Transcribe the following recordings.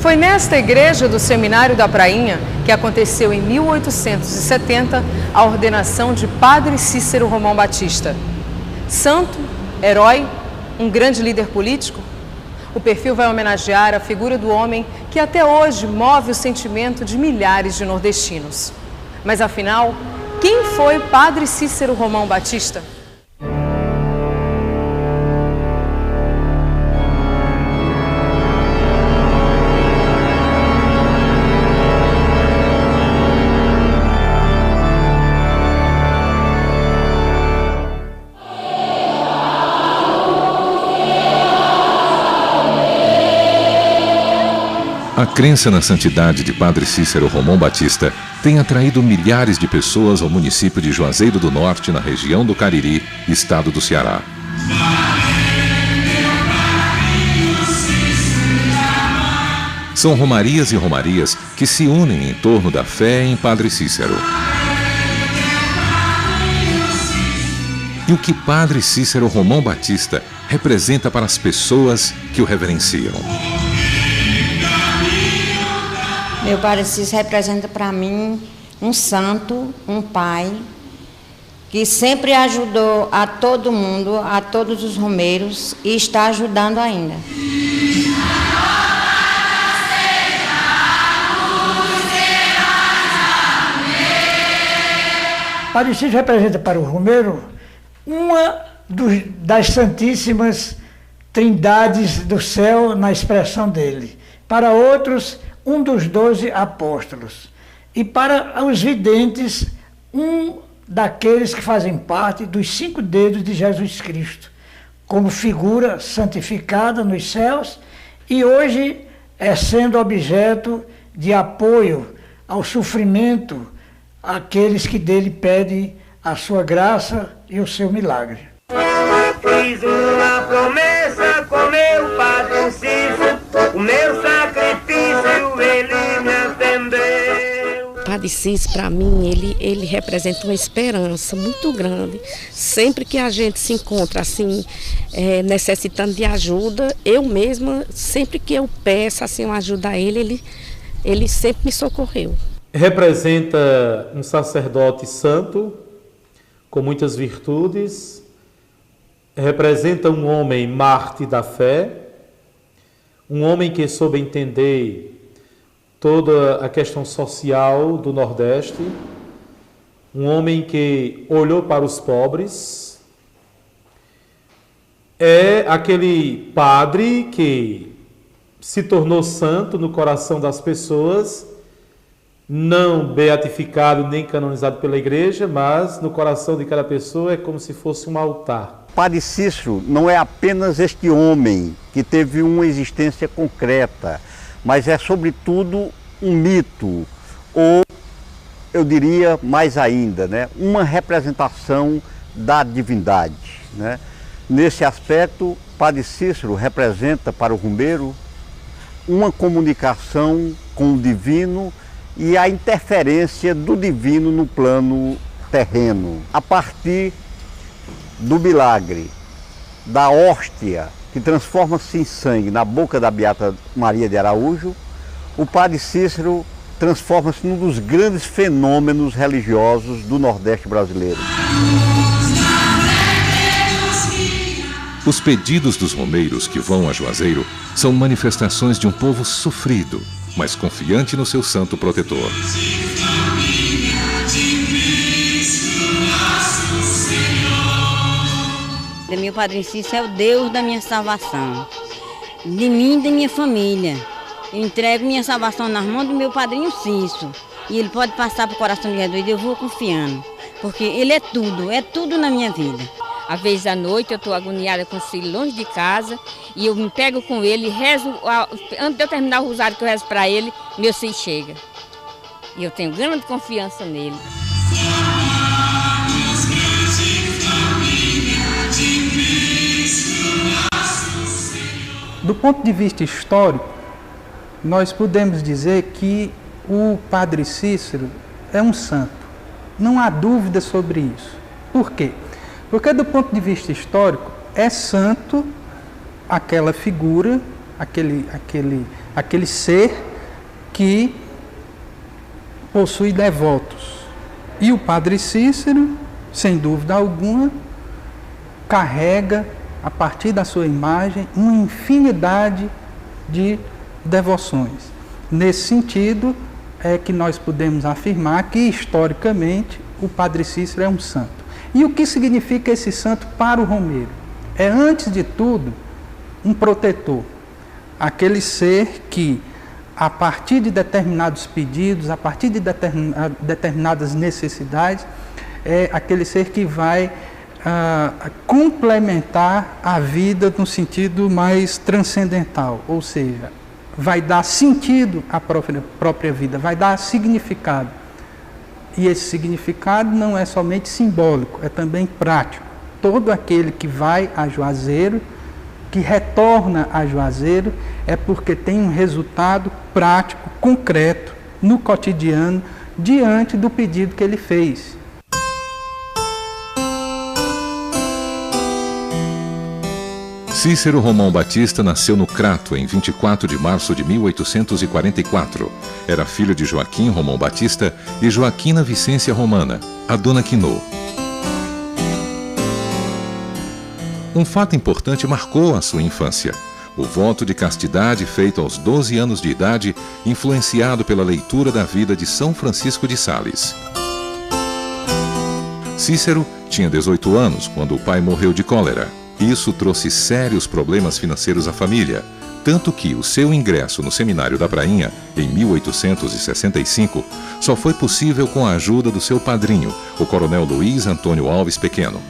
Foi nesta igreja do Seminário da Prainha que aconteceu em 1870 a ordenação de Padre Cícero Romão Batista. Santo, herói, um grande líder político? O perfil vai homenagear a figura do homem que até hoje move o sentimento de milhares de nordestinos. Mas afinal, quem foi Padre Cícero Romão Batista? A crença na santidade de Padre Cícero Romão Batista tem atraído milhares de pessoas ao município de Juazeiro do Norte, na região do Cariri, estado do Ceará. São romarias e romarias que se unem em torno da fé em Padre Cícero. E o que Padre Cícero Romão Batista representa para as pessoas que o reverenciam? Meu Padre Cícero representa para mim um santo, um pai, que sempre ajudou a todo mundo, a todos os romeiros, e está ajudando ainda. Padre Cícero representa para o romeiro uma das santíssimas trindades do céu na expressão dele. Para outros, um dos 12 apóstolos. E para os videntes, um daqueles que fazem parte dos 5 dedos de Jesus Cristo, como figura santificada nos céus e hoje sendo objeto de apoio ao sofrimento àqueles que dele pedem a sua graça e o seu milagre. Fiz uma promessa com meu Padre Cícero, o meu sacrifício ele me atendeu. Padre Cícero, para mim, ele representa uma esperança muito grande. Sempre que a gente se encontra assim, necessitando de ajuda, eu mesma, sempre que eu peço assim, uma ajuda a ele sempre me socorreu. Representa um sacerdote santo, com muitas virtudes, representa um homem mártir da fé, um homem que soube entender toda a questão social do Nordeste, um homem que olhou para os pobres, é aquele padre que se tornou santo no coração das pessoas, não beatificado nem canonizado pela igreja, mas no coração de cada pessoa é como se fosse um altar. Padre Cícero não é apenas este homem que teve uma existência concreta, mas é sobretudo um mito, ou eu diria mais ainda, né, uma representação da divindade, né? Nesse aspecto, Padre Cícero representa para o romeiro uma comunicação com o divino e a interferência do divino no plano terreno. A partir do milagre, da hóstia, que transforma-se em sangue na boca da Beata Maria de Araújo, o Padre Cícero transforma-se num dos grandes fenômenos religiosos do Nordeste brasileiro. Os pedidos dos romeiros que vão a Juazeiro são manifestações de um povo sofrido, mas confiante no seu santo protetor. Meu Padre Cícero é o Deus da minha salvação, de mim e da minha família. Eu entrego minha salvação nas mãos do meu padrinho Cícero. E ele pode passar para o coração de Jesus e eu vou confiando. Porque ele é tudo na minha vida. Às vezes à noite eu estou agoniada com os filhos longe de casa e eu me pego com ele, rezo, antes de eu terminar o rosário que eu rezo para ele, meu filho chega. E eu tenho grande confiança nele. Do ponto de vista histórico, nós podemos dizer que o Padre Cícero é um santo. Não há dúvida sobre isso. Por quê? Porque do ponto de vista histórico, é santo aquela figura, aquele ser que possui devotos. E o Padre Cícero, sem dúvida alguma, carrega, a partir da sua imagem, uma infinidade de devoções. Nesse sentido, é que nós podemos afirmar que, historicamente, o Padre Cícero é um santo. E o que significa esse santo para o romeiro? É, antes de tudo, um protetor. Aquele ser que, a partir de determinados pedidos, a partir de determinadas necessidades, é aquele ser que vai complementar a vida no sentido mais transcendental, ou seja, vai dar sentido à própria vida, vai dar significado. E esse significado não é somente simbólico, é também prático. Todo aquele que vai a Juazeiro, que retorna a Juazeiro, é porque tem um resultado prático, concreto, no cotidiano, diante do pedido que ele fez. Cícero Romão Batista nasceu no Crato em 24 de março de 1844. Era filho de Joaquim Romão Batista e Joaquina Vicência Romana, a Dona Quinô. Um fato importante marcou a sua infância: o voto de castidade feito aos 12 anos de idade, influenciado pela leitura da vida de São Francisco de Sales. Cícero tinha 18 anos quando o pai morreu de cólera. Isso trouxe sérios problemas financeiros à família, tanto que o seu ingresso no Seminário da Prainha, em 1865, só foi possível com a ajuda do seu padrinho, o coronel Luiz Antônio Alves Pequeno.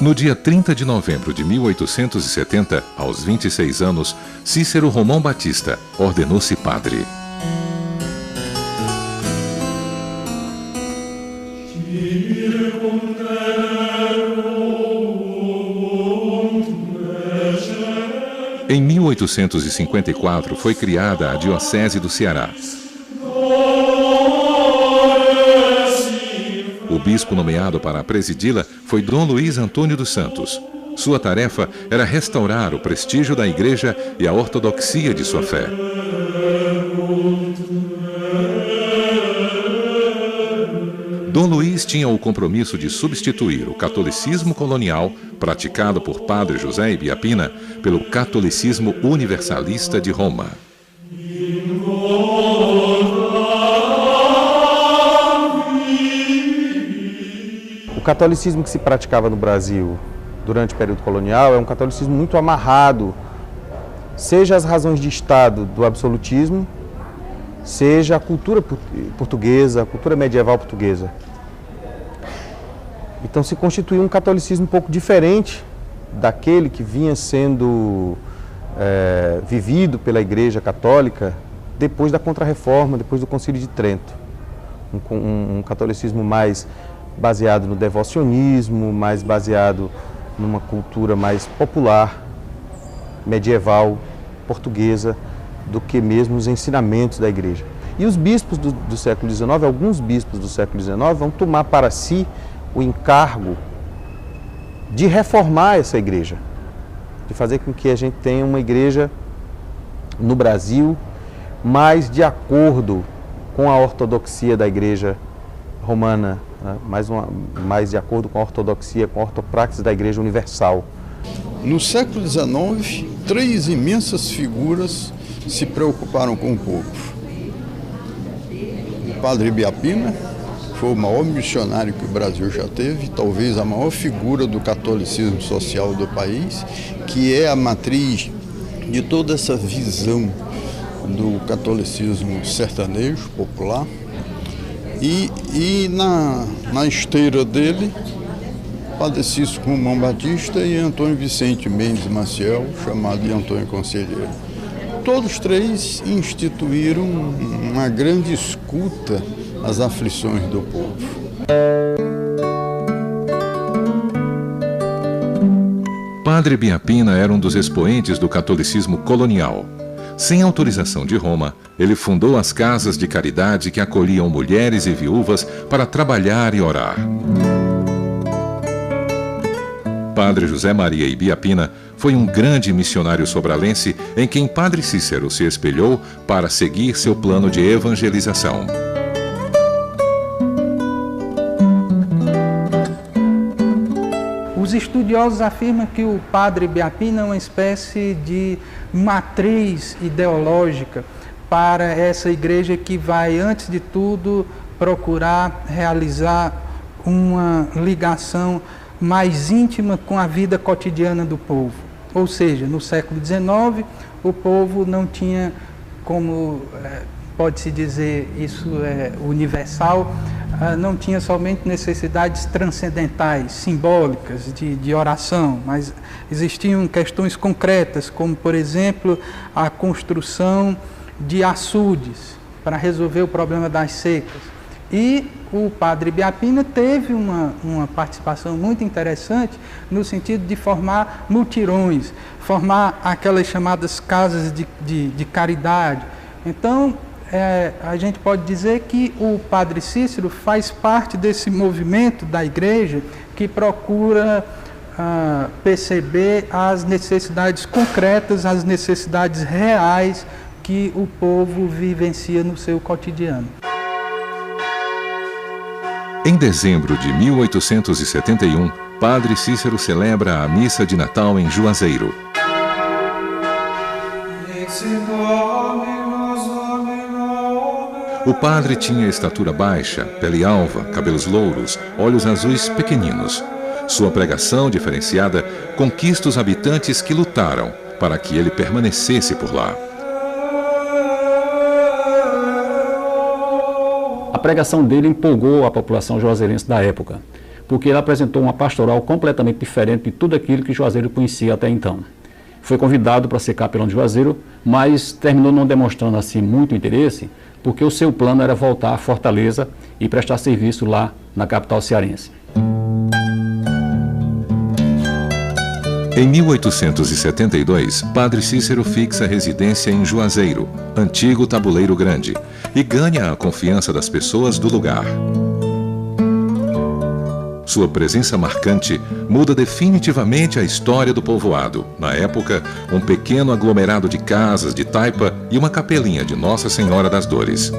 No dia 30 de novembro de 1870, aos 26 anos, Cícero Romão Batista ordenou-se padre. Em 1854 foi criada a Diocese do Ceará. O bispo nomeado para presidi-la foi Dom Luiz Antônio dos Santos. Sua tarefa era restaurar o prestígio da Igreja e a ortodoxia de sua fé. Dom Luiz tinha o compromisso de substituir o catolicismo colonial, praticado por Padre José Ibiapina, pelo catolicismo universalista de Roma. O catolicismo que se praticava no Brasil durante o período colonial é um catolicismo muito amarrado, seja as razões de Estado do absolutismo, seja a cultura portuguesa, a cultura medieval portuguesa. Então se constituiu um catolicismo um pouco diferente daquele que vinha sendo vivido pela Igreja Católica depois da Contra-Reforma, depois do Concílio de Trento. Um catolicismo mais baseado no devocionismo, mais baseado numa cultura mais popular, medieval, portuguesa, do que mesmo os ensinamentos da Igreja. E os bispos do século XIX, alguns bispos do século XIX, vão tomar para si o encargo de reformar essa Igreja, de fazer com que a gente tenha uma Igreja no Brasil mais de acordo com a ortodoxia da Igreja romana, né? mais de acordo com a ortodoxia, com a ortopraxis da Igreja Universal. No século XIX, 3 imensas figuras se preocuparam com o povo. O Padre Ibiapina foi o maior missionário que o Brasil já teve, talvez a maior figura do catolicismo social do país, que é a matriz de toda essa visão do catolicismo sertanejo, popular. E na esteira dele, Padre Cícero Romão Batista e Antônio Vicente Mendes Maciel, chamado de Antônio Conselheiro. Todos três instituíram uma grande escuta às aflições do povo. Padre Ibiapina era um dos expoentes do catolicismo colonial. Sem autorização de Roma, ele fundou as casas de caridade que acolhiam mulheres e viúvas para trabalhar e orar. Padre José Maria Ibiapina foi um grande missionário sobralense em quem Padre Cícero se espelhou para seguir seu plano de evangelização. Os estudiosos afirmam que o Padre Biapina é uma espécie de matriz ideológica para essa igreja que vai, antes de tudo, procurar realizar uma ligação mais íntima com a vida cotidiana do povo. Ou seja, no século XIX, o povo não tinha, como pode-se dizer, isso é universal, não tinha somente necessidades transcendentais, simbólicas, de oração, mas existiam questões concretas, como, por exemplo, a construção de açudes para resolver o problema das secas. E o Padre Biapina teve uma participação muito interessante no sentido de formar mutirões, formar aquelas chamadas casas de caridade. Então, a gente pode dizer que o Padre Cícero faz parte desse movimento da igreja que procura perceber as necessidades concretas, as necessidades reais que o povo vivencia no seu cotidiano. Em dezembro de 1871, Padre Cícero celebra a missa de Natal em Juazeiro. O padre tinha estatura baixa, pele alva, cabelos louros, olhos azuis pequeninos. Sua pregação diferenciada conquista os habitantes que lutaram para que ele permanecesse por lá. A pregação dele empolgou a população juazeirense da época, porque ele apresentou uma pastoral completamente diferente de tudo aquilo que Juazeiro conhecia até então. Foi convidado para ser capelão de Juazeiro, mas terminou não demonstrando assim muito interesse, porque o seu plano era voltar à Fortaleza e prestar serviço lá na capital cearense. Em 1872, Padre Cícero fixa residência em Juazeiro, antigo Tabuleiro Grande, e ganha a confiança das pessoas do lugar. Sua presença marcante muda definitivamente a história do povoado. Na época, um pequeno aglomerado de casas de taipa e uma capelinha de Nossa Senhora das Dores.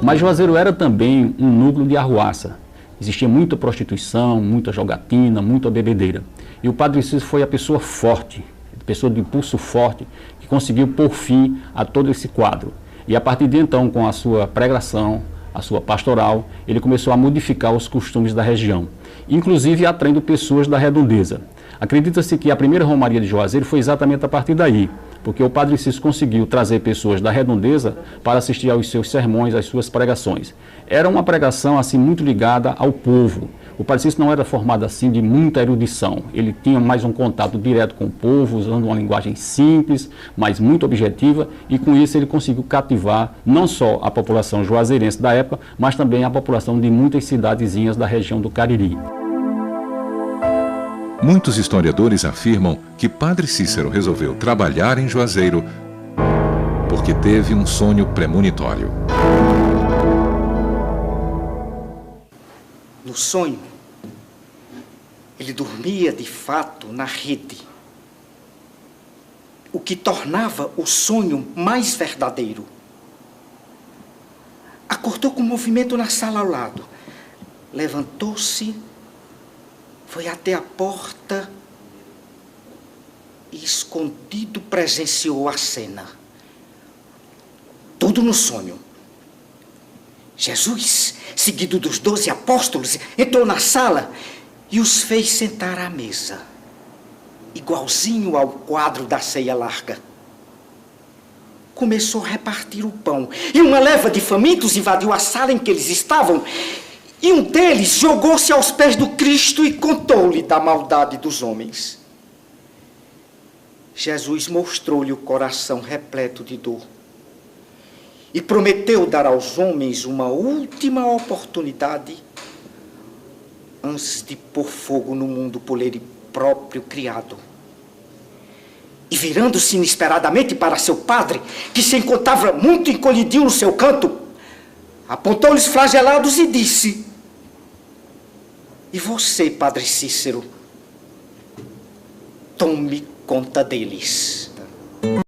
Mas Juazeiro era também um núcleo de arruaça. Existia muita prostituição, muita jogatina, muita bebedeira. E o Padre Cícero foi a pessoa forte, a pessoa de impulso forte, que conseguiu pôr fim a todo esse quadro. E a partir de então, com a sua pregação, a sua pastoral, ele começou a modificar os costumes da região, inclusive atraindo pessoas da redondeza. Acredita-se que a primeira romaria de Juazeiro foi exatamente a partir daí, porque o Padre Cícero conseguiu trazer pessoas da redondeza para assistir aos seus sermões, às suas pregações. Era uma pregação assim muito ligada ao povo. O Padre Cícero não era formado assim de muita erudição. Ele tinha mais um contato direto com o povo, usando uma linguagem simples, mas muito objetiva, e com isso ele conseguiu cativar não só a população juazeirense da época, mas também a população de muitas cidadezinhas da região do Cariri. Muitos historiadores afirmam que Padre Cícero resolveu trabalhar em Juazeiro porque teve um sonho premonitório. No sonho, ele dormia de fato na rede, o que tornava o sonho mais verdadeiro. Acordou com um movimento na sala ao lado, levantou-se, foi até a porta e, escondido, presenciou a cena. Tudo no sonho. Jesus, seguido dos 12 apóstolos, entrou na sala e os fez sentar à mesa, igualzinho ao quadro da ceia larga. Começou a repartir o pão, e uma leva de famintos invadiu a sala em que eles estavam, e um deles jogou-se aos pés do Cristo e contou-lhe da maldade dos homens. Jesus mostrou-lhe o coração repleto de dor e prometeu dar aos homens uma última oportunidade antes de pôr fogo no mundo por ele próprio criado. E virando-se inesperadamente para seu padre, que se encontrava muito encolhidinho no seu canto, apontou-lhe os flagelados e disse: E você, Padre Cícero, tome conta deles.